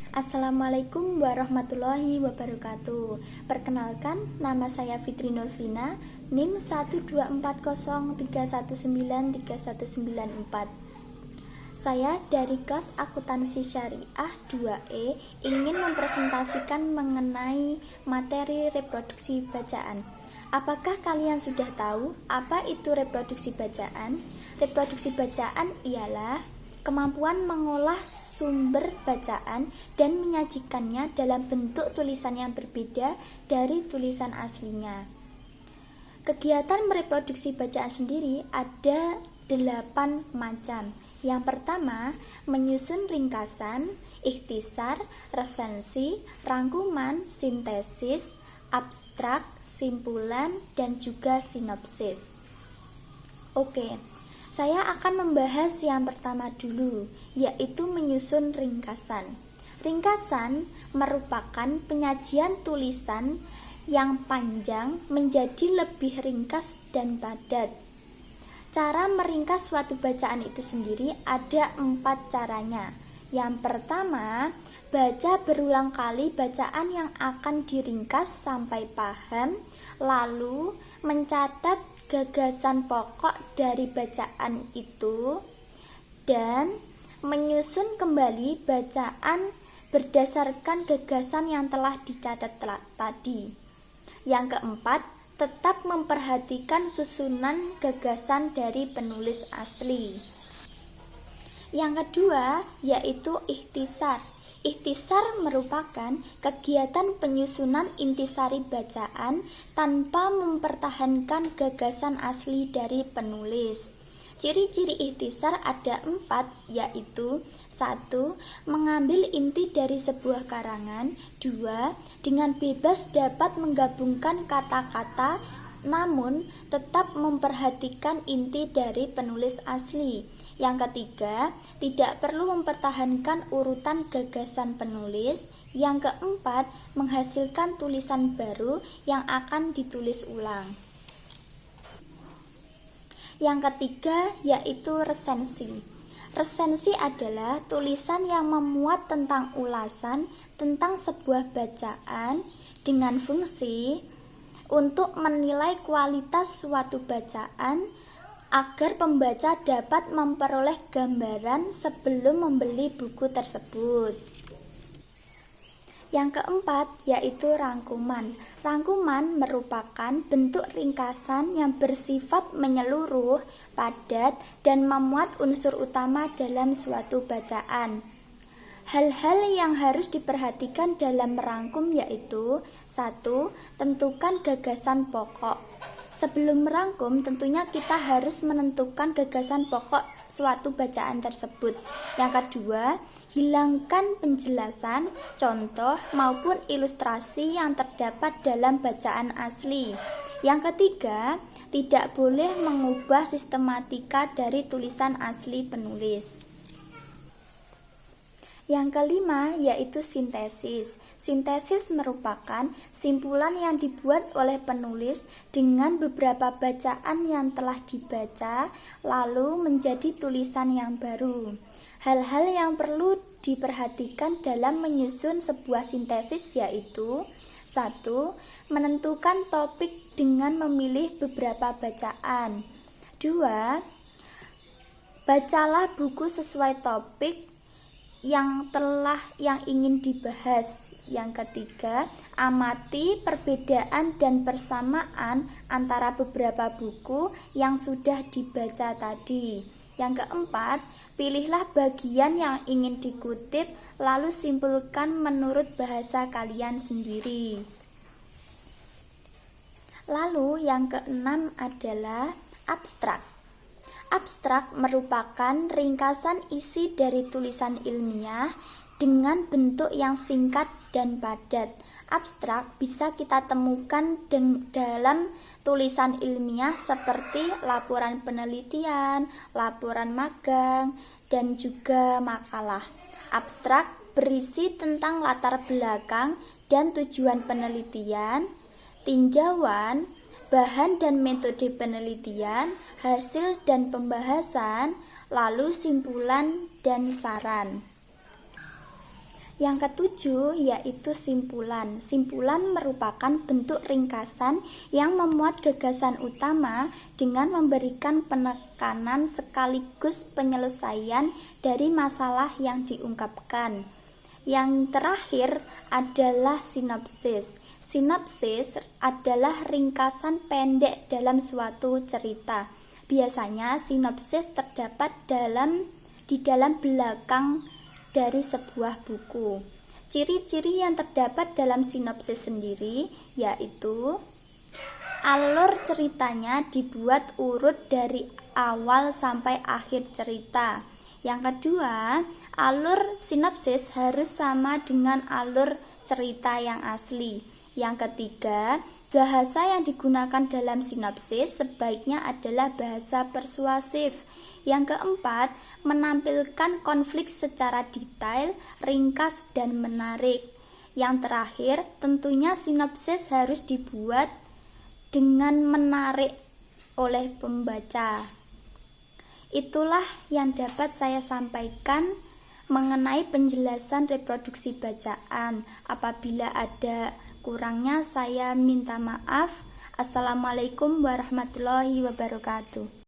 Assalamualaikum warahmatullahi wabarakatuh. Perkenalkan, nama saya Fitri Nurvina, NIM 12403193194. Saya dari kelas Akuntansi Syariah 2E ingin mempresentasikan mengenai materi reproduksi bacaan. Apakah kalian sudah tahu apa itu reproduksi bacaan? Reproduksi bacaan ialah kemampuan mengolah sumber bacaan dan menyajikannya dalam bentuk tulisan yang berbeda dari tulisan aslinya. Kegiatan mereproduksi bacaan sendiri ada 8 macam. Yang pertama, menyusun ringkasan, ikhtisar, resensi, rangkuman, sintesis, abstrak, simpulan, dan juga sinopsis. Oke. Saya akan membahas yang pertama dulu, yaitu menyusun ringkasan. Ringkasan merupakan penyajian tulisan yang panjang menjadi lebih ringkas dan padat. Cara meringkas suatu bacaan itu sendiri ada 4 caranya. Yang pertama, baca berulang kali bacaan yang akan diringkas sampai paham, lalu mencatat gagasan pokok dari bacaan itu dan menyusun kembali bacaan berdasarkan gagasan yang telah dicatat tadi. Yang keempat, tetap memperhatikan susunan gagasan dari penulis asli. Yang kedua, yaitu ikhtisar. Ikhtisar merupakan kegiatan penyusunan intisari bacaan tanpa mempertahankan gagasan asli dari penulis. Ciri-ciri ikhtisar ada 4, yaitu 1. Mengambil inti dari sebuah karangan. 2. Dengan bebas dapat menggabungkan kata-kata namun tetap memperhatikan inti dari penulis asli. Yang ketiga, tidak perlu mempertahankan urutan gagasan penulis. Yang keempat, menghasilkan tulisan baru yang akan ditulis ulang. Yang ketiga, yaitu resensi. Resensi adalah tulisan yang memuat tentang ulasan tentang sebuah bacaan dengan fungsi untuk menilai kualitas suatu bacaan agar pembaca dapat memperoleh gambaran sebelum membeli buku tersebut. Yang keempat, yaitu rangkuman. Rangkuman merupakan bentuk ringkasan yang bersifat menyeluruh, padat, dan memuat unsur utama dalam suatu bacaan. Hal-hal yang harus diperhatikan dalam merangkum yaitu 1. Tentukan gagasan pokok. Sebelum merangkum, tentunya kita harus menentukan gagasan pokok suatu bacaan tersebut. Yang kedua, hilangkan penjelasan, contoh, maupun ilustrasi yang terdapat dalam bacaan asli. Yang ketiga, tidak boleh mengubah sistematika dari tulisan asli penulis. Yang kelima, yaitu sintesis. Sintesis merupakan simpulan yang dibuat oleh penulis dengan beberapa bacaan yang telah dibaca, lalu menjadi tulisan yang baru. Hal-hal yang perlu diperhatikan dalam menyusun sebuah sintesis yaitu 1. Menentukan topik dengan memilih beberapa bacaan. 2. Bacalah buku sesuai topik yang ingin dibahas. Yang ketiga, amati perbedaan dan persamaan antara beberapa buku yang sudah dibaca tadi. Yang keempat, pilihlah bagian yang ingin dikutip lalu simpulkan menurut bahasa kalian sendiri. Lalu yang keenam adalah abstrak. Abstrak merupakan ringkasan isi dari tulisan ilmiah dengan bentuk yang singkat dan padat. Abstrak bisa kita temukan dalam tulisan ilmiah seperti laporan penelitian, laporan magang, dan juga makalah. Abstrak berisi tentang latar belakang dan tujuan penelitian, tinjauan, bahan dan metode penelitian, hasil dan pembahasan, lalu simpulan dan saran. Yang ketujuh yaitu simpulan. Simpulan merupakan bentuk ringkasan yang memuat gagasan utama dengan memberikan penekanan sekaligus penyelesaian dari masalah yang diungkapkan. Yang terakhir adalah sinopsis. Sinopsis adalah ringkasan pendek dalam suatu cerita. Biasanya sinopsis terdapat di dalam belakang dari sebuah buku. Ciri-ciri yang terdapat dalam sinopsis sendiri yaitu alur ceritanya dibuat urut dari awal sampai akhir cerita. Yang kedua, alur sinopsis harus sama dengan alur cerita yang asli. Yang ketiga, bahasa yang digunakan dalam sinopsis sebaiknya adalah bahasa persuasif. Yang keempat, menampilkan konflik secara detail, ringkas, dan menarik. Yang terakhir, tentunya sinopsis harus dibuat dengan menarik oleh pembaca. Itulah yang dapat saya sampaikan mengenai penjelasan reproduksi bacaan. Apabila ada kurangnya, saya minta maaf. Assalamualaikum warahmatullahi wabarakatuh.